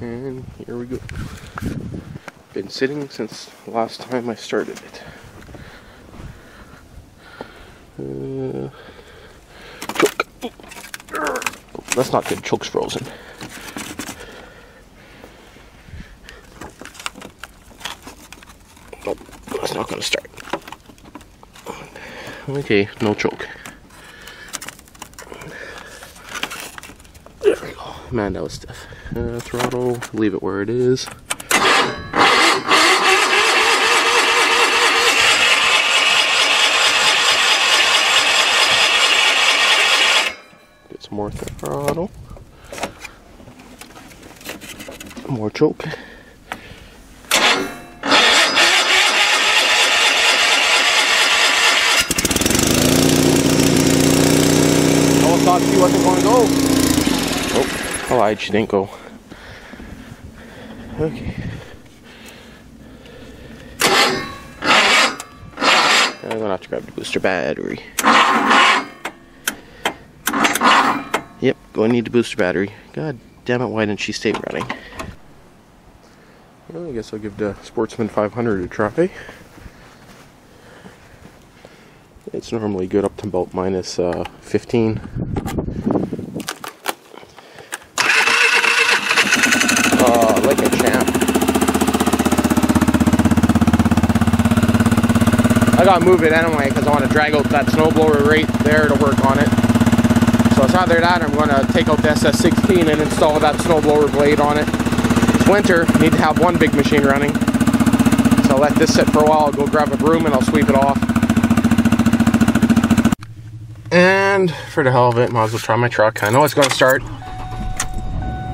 And here we go. Been sitting since the last time I started it. Choke. Oh, that's not good. Choke's frozen. Nope, that's not gonna start. Okay, no choke. There we go. Man, that was stiff. Throttle, leave it where it is. Get some more throttle. More choke. Thought she wasn't going to go. Oh, I lied, she didn't go. Okay. I'm gonna have to grab the booster battery. Yep, going to need the booster battery. God damn it, why didn't she stay running? Well, I guess I'll give the Sportsman 500 a try. It's normally good up to about minus 15. Like a champ. I gotta move it anyway because I want to drag out that snowblower right there to work on it. So it's either that or I'm going to take out the SS16 and install that snowblower blade on it. It's winter, need to have one big machine running. So I'll let this sit for a while, I'll go grab a broom and I'll sweep it off. And for the hell of it, might as well try my truck. I know it's going to start.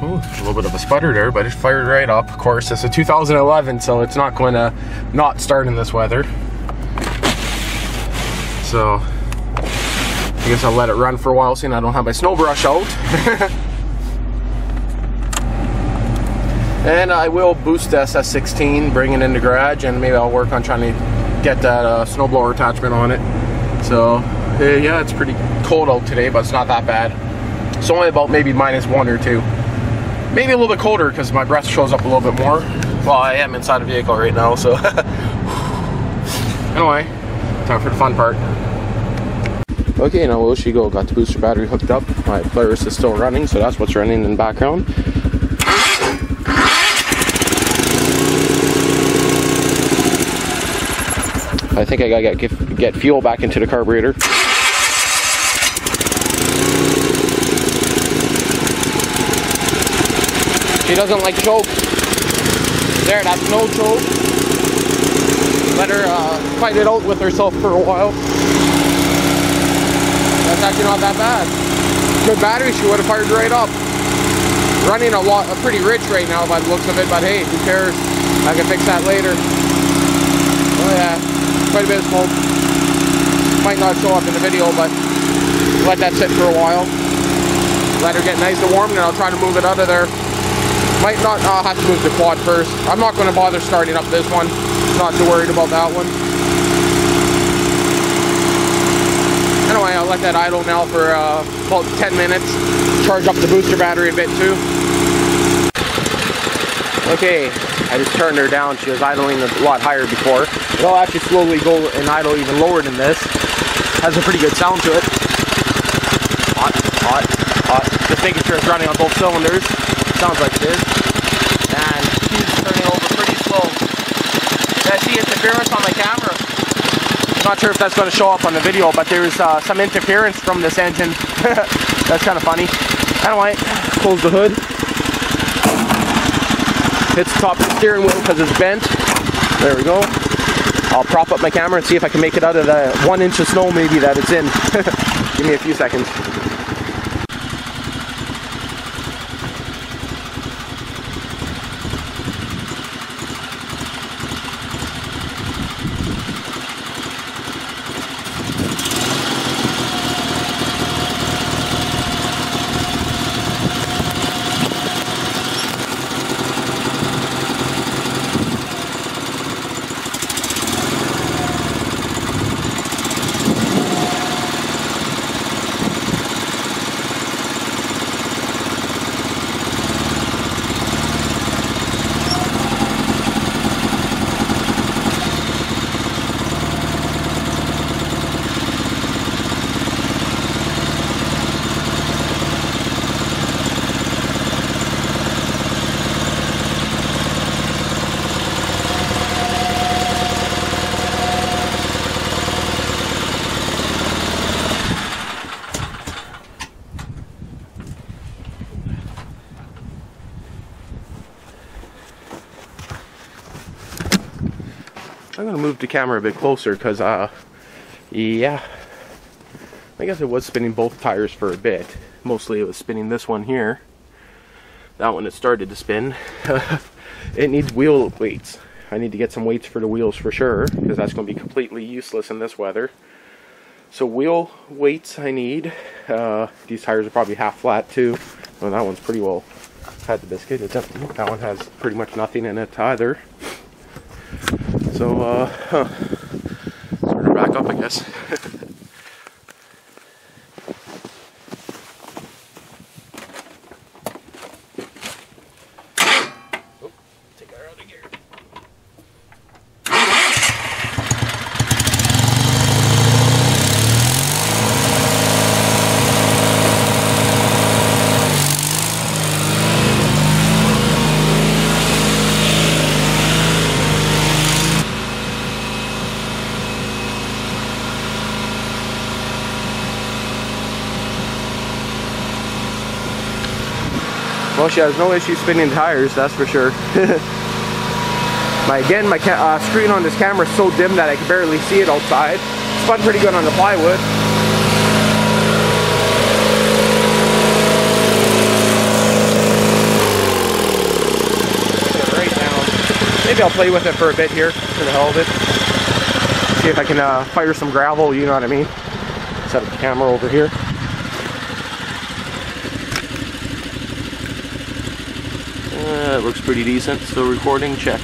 Ooh, a little bit of a sputter there, but it fired right up. Of course, it's a 2011, so it's not going to not start in this weather. So, I guess I'll let it run for a while, seeing I don't have my snow brush out. And I will boost the SS16, bring it in the garage, and maybe I'll work on trying to get that snowblower attachment on it. So, yeah, it's pretty cold out today, but it's not that bad. It's only about maybe minus 1 or 2. Maybe a little bit colder because my breath shows up a little bit more. Well, I am inside a vehicle right now, so. Anyway, time for the fun part. Okay, now where she go? Got the booster battery hooked up. My Polaris is still running, so that's what's running in the background. I think I gotta get fuel back into the carburetor. She doesn't like choke. There, that's no choke. Let her fight it out with herself for a while. That's actually not that bad. Good battery, she would have fired right up. Running pretty rich right now by the looks of it, but hey, who cares? I can fix that later. Oh yeah, quite a bit of smoke. Might not show up in the video, but let that sit for a while. Let her get nice and warm, and I'll try to move it out of there. Might not, I'll have to move the quad first. I'm not going to bother starting up this one. Not too worried about that one. Anyway, I'll let that idle now for about 10 minutes. Charge up the booster battery a bit too. Okay, I just turned her down. She was idling a lot higher before. It'll actually slowly go and idle even lower than this. Has a pretty good sound to it. Hot, hot, hot. Just making sure it's running on both cylinders. Sounds like it is. And she's turning over pretty slow. I see interference on my camera. I'm not sure if that's going to show up on the video, but there's some interference from this engine. That's kind of funny. Anyway, close the hood. Hits the top of the steering wheel because it's bent. There we go. I'll prop up my camera and see if I can make it out of the 1 inch of snow maybe that it's in. Give me a few seconds. gonna move the camera a bit closer because yeah, I guess it was spinning both tires for a bit. Mostly it was spinning this one here. That one it started to spin. It needs wheel weights. I need to get some weights for the wheels for sure, because that's going to be completely useless in this weather. So wheel weights I need. These tires are probably half flat too. Well, that one's pretty well had the biscuit. It's empty. That one has pretty much nothing in it either. So sort of back up, I guess. Well, she has no issue spinning tires, that's for sure. Again, my screen on this camera is so dim that I can barely see it outside. Spun pretty good on the plywood. Right now. Maybe I'll play with it for a bit here, for the hell of it. See if I can fire some gravel, you know what I mean? Set up the camera over here. It looks pretty decent. Still recording, check.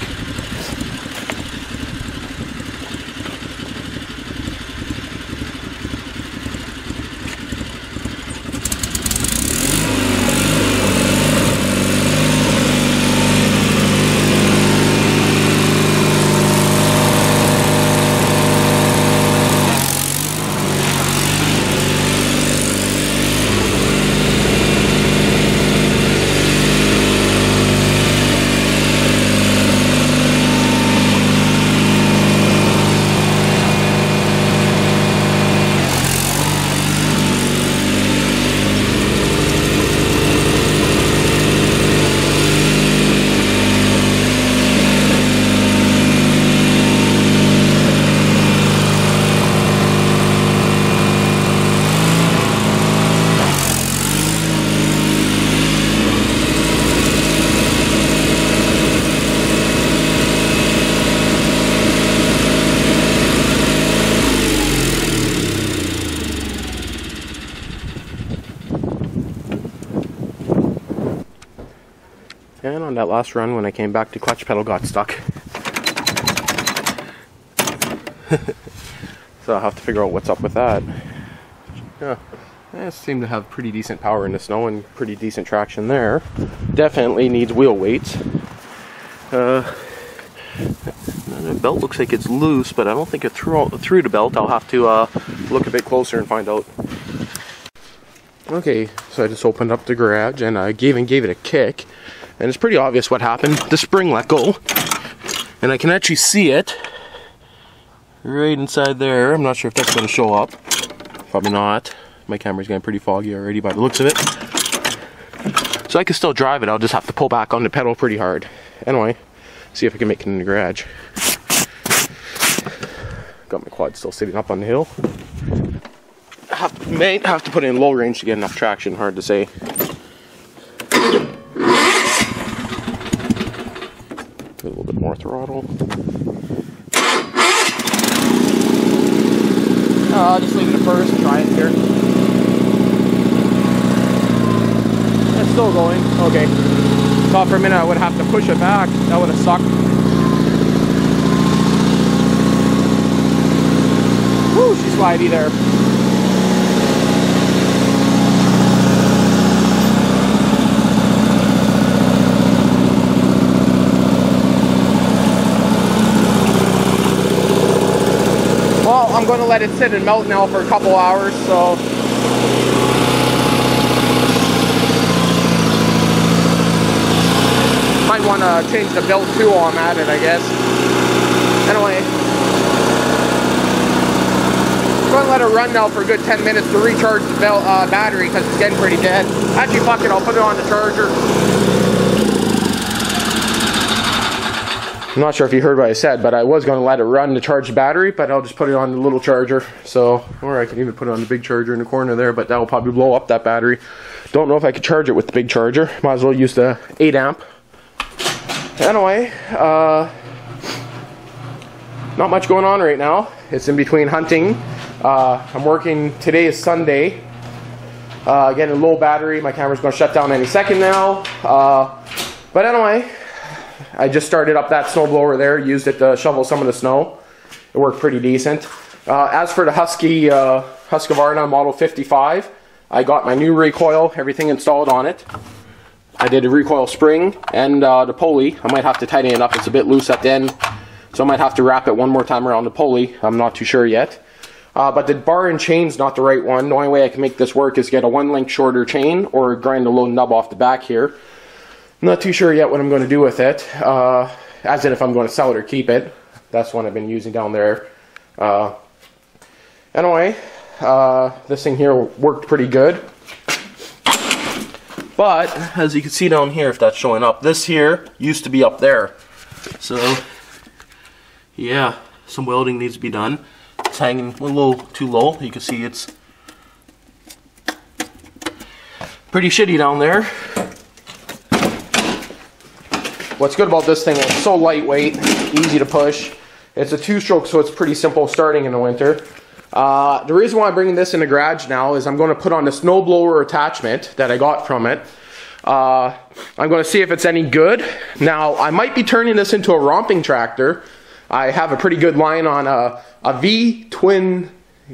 And on that last run, when I came back, the clutch pedal got stuck. So I'll have to figure out what's up with that. Yeah, it seemed to have pretty decent power in the snow and pretty decent traction there. Definitely needs wheel weights. The belt looks like it's loose, but I don't think it through the belt. I'll have to look a bit closer and find out. Okay, so I just opened up the garage and I gave it a kick. And it's pretty obvious what happened. The spring let go. And I can actually see it right inside there. I'm not sure if that's going to show up. Probably not. My camera's getting pretty foggy already by the looks of it. So I can still drive it. I'll just have to pull back on the pedal pretty hard. Anyway, see if I can make it in the garage. Got my quad still sitting up on the hill. May have to put it in low range to get enough traction. Hard to say. A little bit more throttle. I'll just leave it at first and try it here. It's still going. Okay. Thought for a minute I would have to push it back. That would have sucked. Woo, she's slidey there. I'm going to let it sit and melt now for a couple hours, so might want to change the belt too while I'm at it, I guess. Anyway, I'm going to let it run now for a good 10 minutes to recharge the battery because it's getting pretty dead. Actually, fuck it, I'll put it on the charger. I'm not sure if you heard what I said, but I was going to let it run to charge the battery, but I'll just put it on the little charger. So, or I can even put it on the big charger in the corner there, but that will probably blow up that battery. Don't know if I could charge it with the big charger. Might as well use the 8 amp. Anyway, not much going on right now. It's in between hunting. I'm working, today is Sunday. Getting a low battery. My camera's going to shut down any second now. But anyway, I just started up that snowblower there, used it to shovel some of the snow. It worked pretty decent. As for the Husqvarna Model 55, I got my new recoil, everything installed on it. I did a recoil spring and the pulley. I might have to tighten it up, it's a bit loose at the end, so I might have to wrap it one more time around the pulley. I'm not too sure yet. But the bar and chain's not the right one. The only way I can make this work is get a 1 link shorter chain or grind a little nub off the back here. I'm not too sure yet what I'm going to do with it, as in if I'm going to sell it or keep it. That's one I've been using down there. Anyway, this thing here worked pretty good. But, as you can see down here, if that's showing up, this here used to be up there. So, yeah, some welding needs to be done. It's hanging a little too low. You can see it's pretty shitty down there. What's good about this thing is it's so lightweight, easy to push. It's a 2-stroke, so it's pretty simple starting in the winter. The reason why I'm bringing this in the garage now is I'm going to put on the snowblower attachment that I got from it. I'm going to see if it's any good. Now, I might be turning this into a romping tractor. I have a pretty good line on a V-twin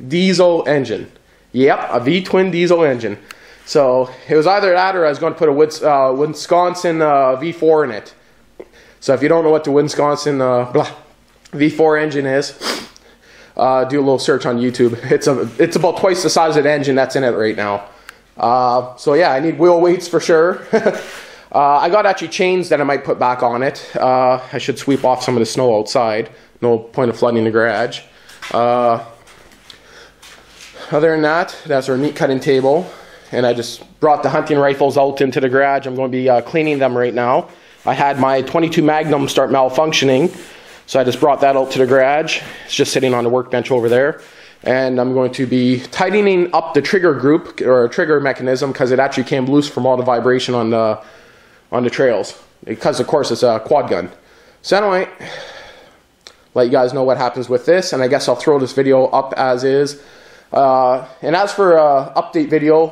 diesel engine. Yep, a V-twin diesel engine. So it was either that or I was going to put a Wisconsin V4 in it. So if you don't know what the Wisconsin V4 engine is, do a little search on YouTube. It's about twice the size of the engine that's in it right now. So yeah, I need wheel weights for sure. I got actually chains that I might put back on it. I should sweep off some of the snow outside. No point of flooding the garage. Other than that, that's our meat cutting table. And I just brought the hunting rifles out into the garage. I'm going to be cleaning them right now. I had my 22 Magnum start malfunctioning, so I just brought that out to the garage. It's just sitting on the workbench over there. And I'm going to be tightening up the trigger group, or trigger mechanism, because it actually came loose from all the vibration on the trails. Because, of course, it's a quad gun. So anyway, let you guys know what happens with this, and I guess I'll throw this video up as is. And as for update video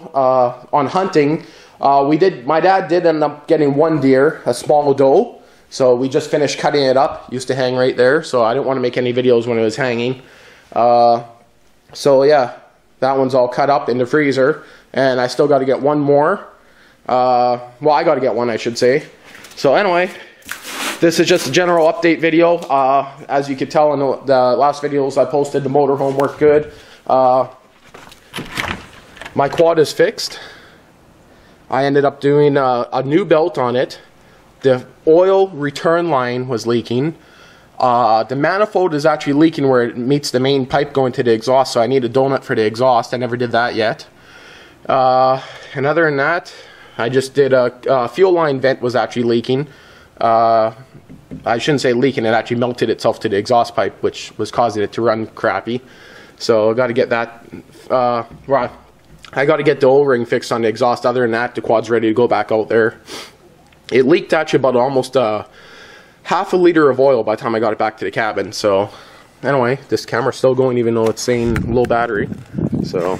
on hunting, my dad did end up getting 1 deer, a small doe. So we just finished cutting it up. Used to hang right there, so I didn't want to make any videos when it was hanging. So yeah, that one's all cut up in the freezer, and I still got to get 1 more. Well, I got to get 1, I should say. So anyway, this is just a general update video. As you could tell in the last videos I posted, the motorhome worked good. My quad is fixed. I ended up doing a new belt on it. The oil return line was leaking. The manifold is actually leaking where it meets the main pipe going to the exhaust, so I need a donut for the exhaust. I never did that yet. And other than that, I just did a fuel line vent was actually leaking. I shouldn't say leaking, it actually melted itself to the exhaust pipe, which was causing it to run crappy. So I got to get that, well, I got to get the O-ring fixed on the exhaust. Other than that, the quad's ready to go back out there. It leaked actually about almost half a liter of oil by the time I got it back to the cabin. So anyway, this camera's still going even though it's saying low battery. So